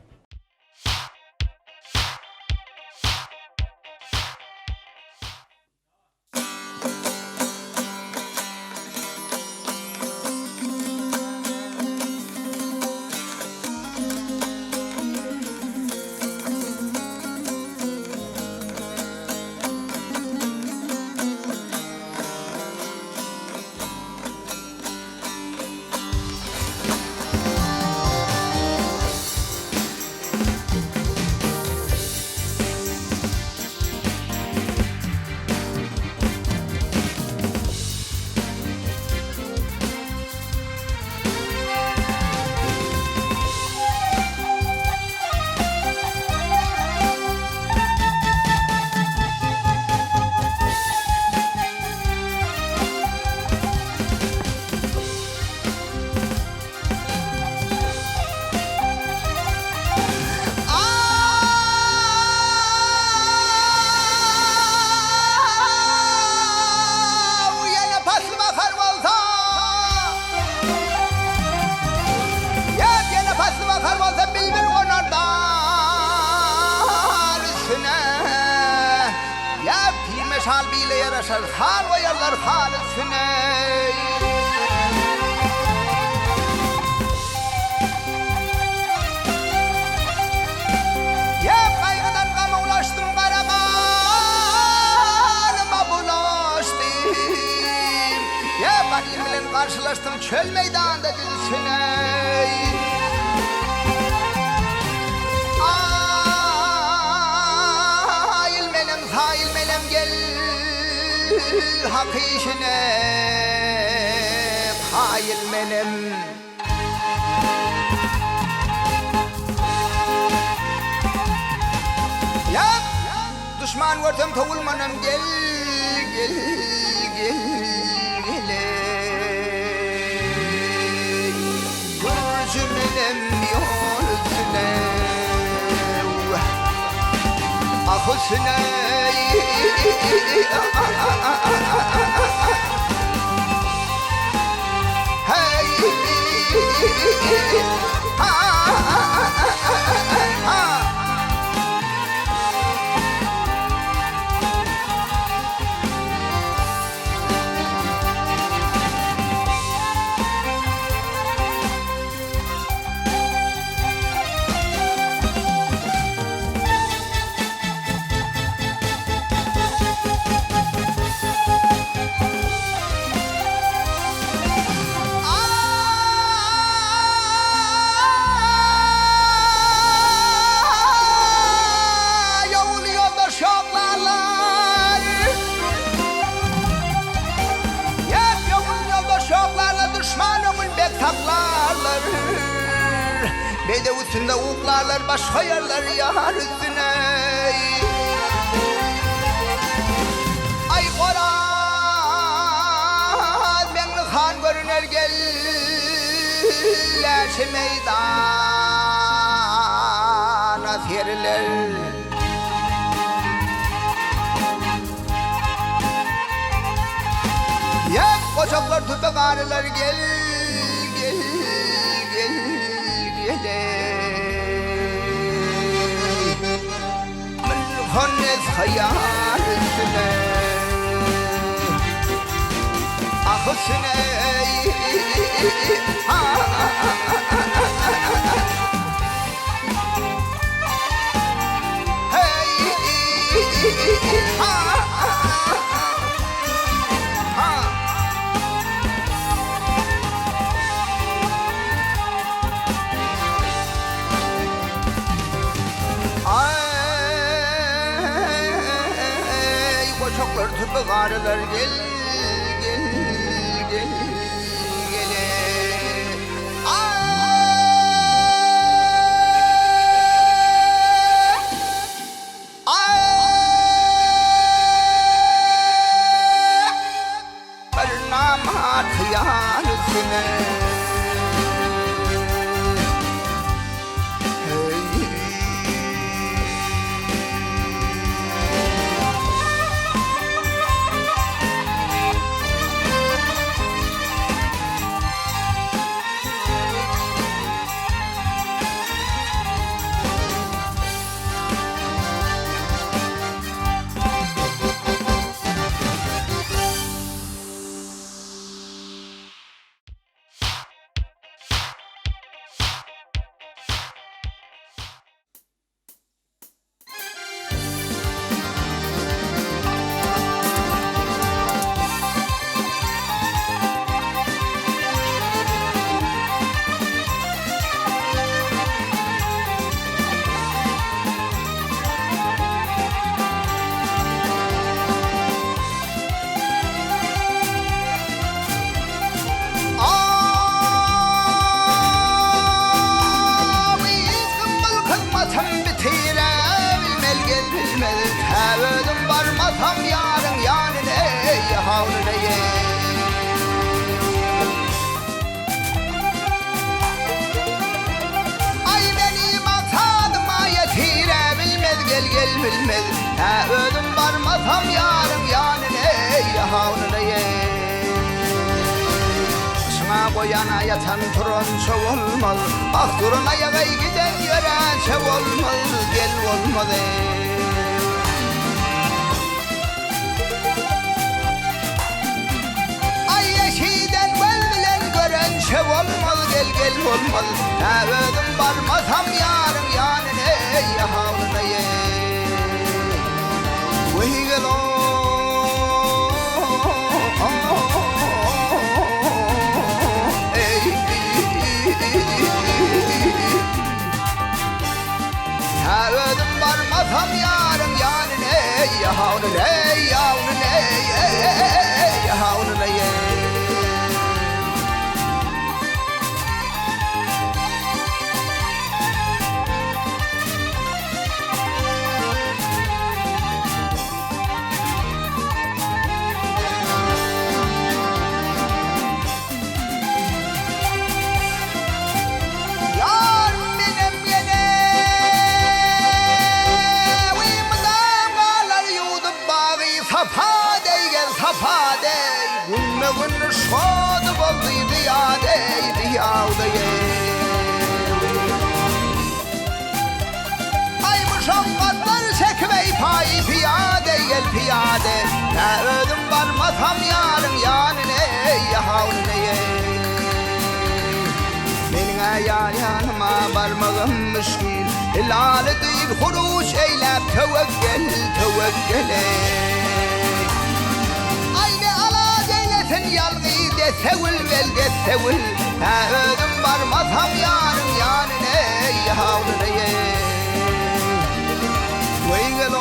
S3: Şal bile yaraşar hal koyarlar halisine. Ya kaygıdan gama ulaştım karamanıma bulaştım. Ya bakayım bilen karşılaştım çöl meydanında dilsine. Hak işine hayır benim. Ya düşman gördüm tavulmanım gel gel gel gözüm benim yol üstüne ah üstüne. Hey, Beyde üstünde uklarlar baş koyarlar yar üstüne. Ay Koran Mengli Han görüner geller şu meydana seriler. Ya koçaklar tüpek ağrılar gel gel gel. من خنز خيال السنة أخسنة Çoklar tüpü karılar gel gel gel yanısını. Bilmez, ödüm varmasam yarın yanine yahavnına ye. Şuna koyana yatan turan çöv olmaz, bak durun ayağa giden yöre çöv olmaz, gel olmaz Ay yeşiden bilen gören çöv olmaz, gel olmaz. Ödüm varmasam yarın yanine yahavnına ye. Ödüm varmasam yarın yanine yahavnına yahavnına yahavnına Günün şadı bolduydu yadeydi yavdayı Ay muşammatlar çekmey payı piyade gel piyade Ne ödüm varmasam yarın yanine yahavneye Benine yanıma varmağım müşkil Hilal deyip huruş eylep tevekkele Yalgı de sevil gel de sevil ödüm varmasam yarın yanine yahavnına ye Vay gel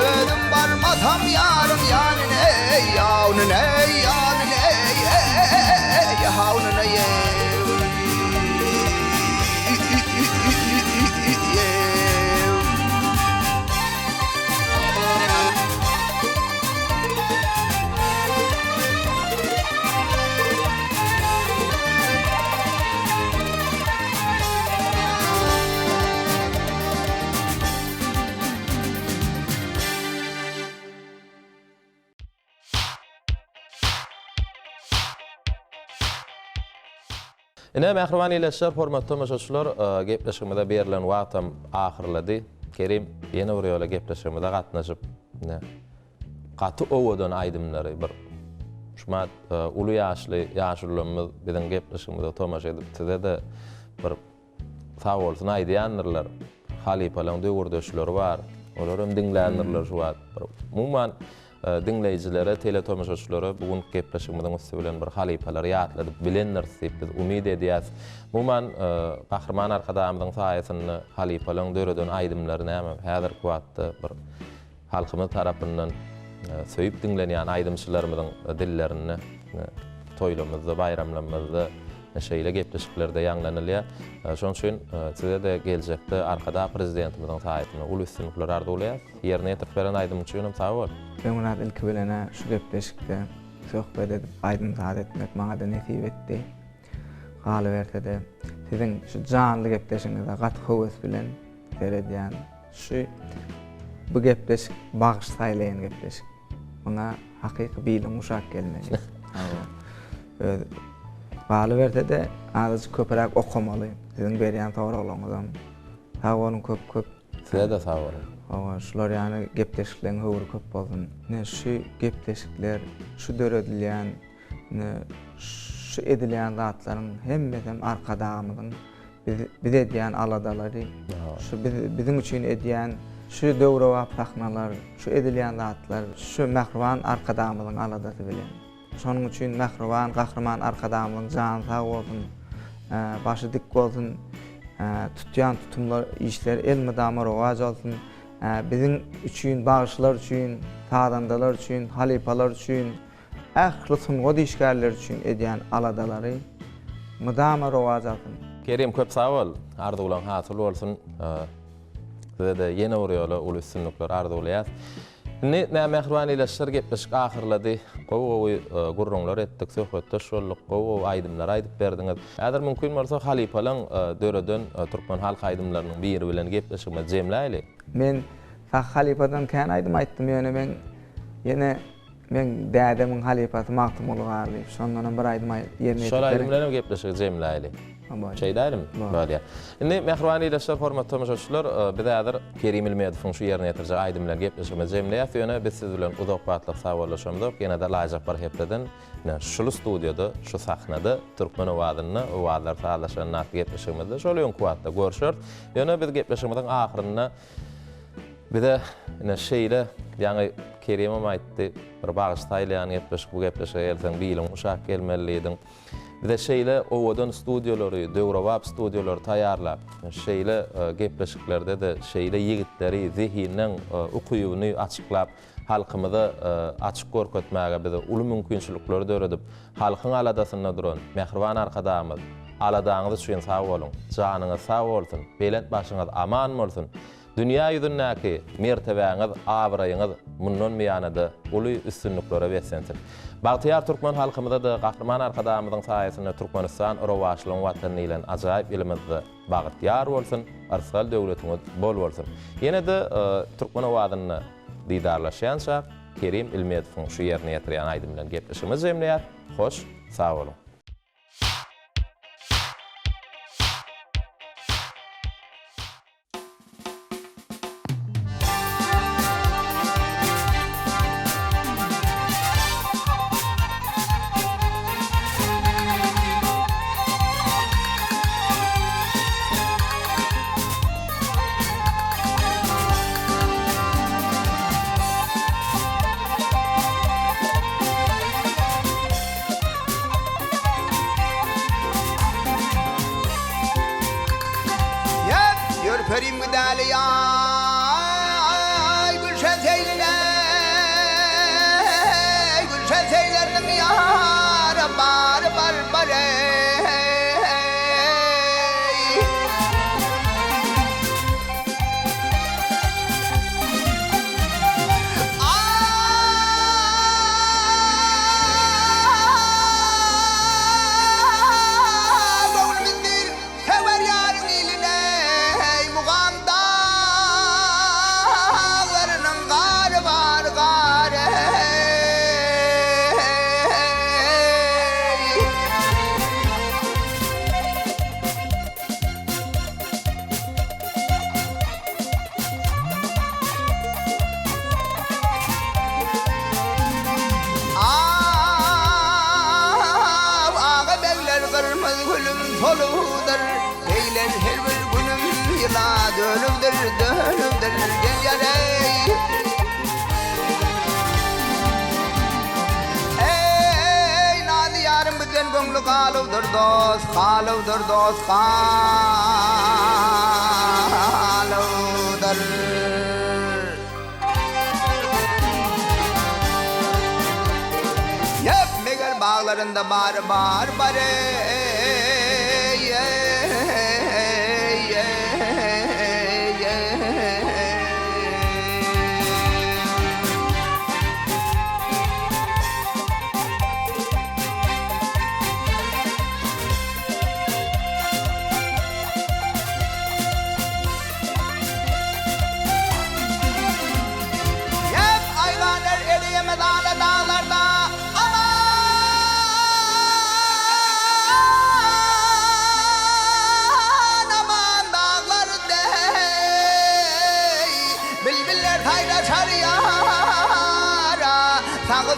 S3: ödüm varmasam yarın yanine yahavnına yahavnına ye
S1: Ine mehriban ileşler, hormatly tamaşaçylar, gepleşigimizde berilen wagtam ahyrlady. Kerim ýene bir ýola gepleşigimizde gatnaşyp, gaty owadan aýdymlary bir şumat uly ýaşly ýaşurlarymyz bilen gepleşigimizde tamaşa edip de bir sag bolsun aýdýanlar. Halipalaryň döwürdeşleri bar. Olar hem dinlänirler şu wagt. Umuman dinleyicilere, teletomaşaçylara bugün gepleşigimizden üstü bilen bir halipalar ýatladyp bilenler diýip biz umyd edýäs. Umuman gahrman arkadamyň saýasynda halipalaryň döreden aýdymlaryny hem häzirki wagtda bir halkymyz tarapyndan söýüp dinlenýän aýdymçylarymyzyň dillerini toýlamyzda, bayramlarymyzda şeýle gepleşiklerde ýaňlanylýar. Şoň üçin size de geljekde arkada prezidentimizin saýatyna uly üstünlikler arzuwlaýar. Ýerine ýetirip beren Aýdym üçin sag bol.
S2: Ben buna ilki bilene şu gepleşikde söhbet edip Aýdym zat etmek maňa da nesip etdi. Galyberdi de sizin şu canly gepleşiňizde gat höwes bilen seredýän şu bu gepleşik bagyşlaýlayan gepleşik. Buna hakyky bilim uşak gelmeli. Galyberdi de azıcık köperak okumaly. Sizin berýän togrulygyňyzdan. Sag bolun köp.
S1: Size de sag bolun.
S2: Şular ýany gepleşiklerin höwür köp bolsun. Ne şu gepleşikler, şu döredilýän, ne şu edilýän zatlaryň hemmesem arkadagymyzyň biz edýän aladalary, şu bizim üçin edýän şu döwre we pahnalar, şu edilýän zatlar, şu mähruban arkadagymyzyň aladasy bilen. Şonuň üçin mähruban, gahrman arkadagymyzyň jany sag bolsun, başy dik bolsun, tutýan tutumlar, işler elmydama rowaj bolsun. Bizim üçün, bağışlar üçün, tadandalar üçün, halipalar üçün, ähli sunga dişgärler üçün edýän aladalary mydama rowaj alsyn.
S1: Kerim köp sag bol. Arzuwlaň hasyl bolsun. Size de ýene urýaly uly üstünlikler arzuwlaýar. Ne mehriban ileşler gepleşik ahyrlady. Gowy gurrunlar etdik, söhbetde şolluk, gowy aýdymlar aýdyp berdiňiz. Äger mümkin bolsa halipalaň döreden Türkmen halk aýdymlarynyň biri bilen gepleşikme jemläýli.
S2: Men halipadan kän aýdym aýtdym ýöne men dädemiň halipasy Magtymul garlyp. Şondan bir aýdym ýerine
S1: şol aýdym bilen gepleşik jemläýli. Şeydärim böyle. Indi mehriban ileşler hormatly tamaşaçylar, biz häzir Kerim Ilmedowyň şu ýerine ýetirjek aýdym bilen gepleşikme jemläýär. Ýöne biz siz bilen uzak wagtlyk sagallaşamdyk. Ýene de laýjak bir hepden şu studiýada, şu sahnada Türkmen owadyny, owadlar sagallaşan näme gepleşikmede şol ýön kuwatda görüşür. Ýöne biz gepleşigimiziň ahyryna bir de şeýle ýani Kerimem aýtdy, bir bagyşlaýlan gepleşik bu gepleşik elsen bilim uşak gelmelidiň. Bir de şeýle owadan studiýolary, döwrewap studiýolary taýýarlap, şeýle gepleşiklerde de şeýle ýigitleri zihiniň ukyýuny açyklap, halkymyza açyk görkezmäge bize uly mümkinçilikleri döredip, halkyň aladasyna duran mehriban arkadamyz, aladaňyz üçin sag bolun, janyňyz sag bolsun, belent başyňyz aman bolsun. Dünya ýüzündäki mertebeňiz, abraýyňyz mundan meýanada uly üstünliklere besensin. Bagtyar Türkmen halkymyza da gahrman arkadamyzyň saýasynda Türkmenistan rowaşlygyň watany bilen ajaýyp elimizde bagtyar bolsun, arsal döwletiňiz bol bolsun. Ýene de Türkmen owadyny didarlaşýança Kerim Ilmedowyň şu ýerine ýetirýän aýdym bilen gepleşimiz jemläýär. Hoş, sag bolun.
S3: Körperim gidali ay gülşen seylerinin yarı bar soludur Eyler her bir günüm yıla dönümdür gel yarey Ey nazi yarım bizden gönlü kalıvdır dost kalıvdır bağlarında bar bar bar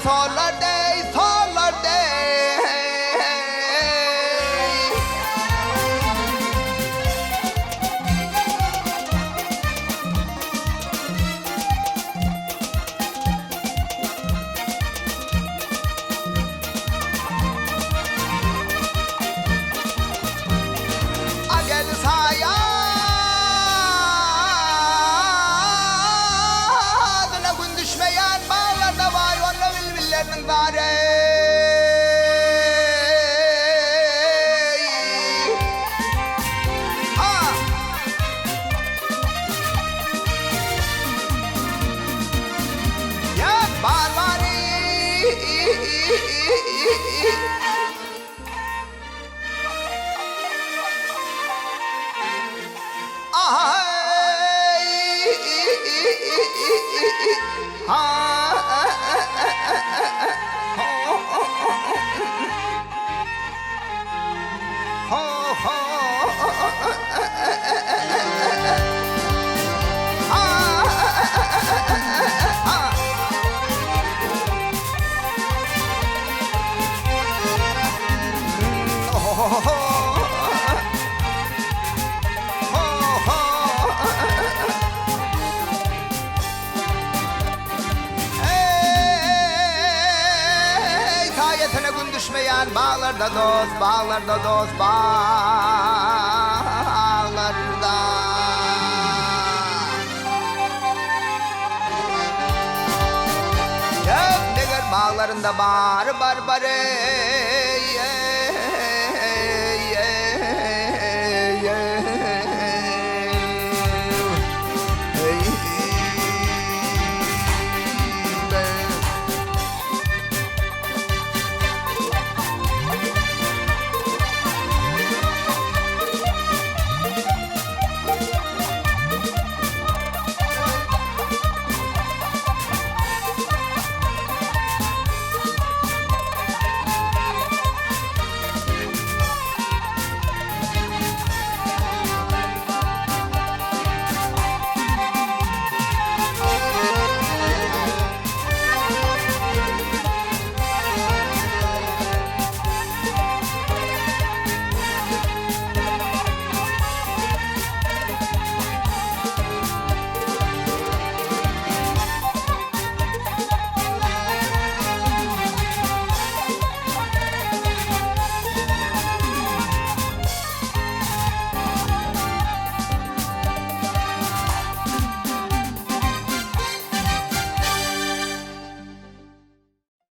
S3: Solar day, solar day. Agel saya, adına gün düşmeyen bağlarda var onunla bilbillerinin gari. Ya barbari. Düşmeyen bağlarda dost, bağlarda dost, bağlarda. Yok neger bağlarında bar bar bar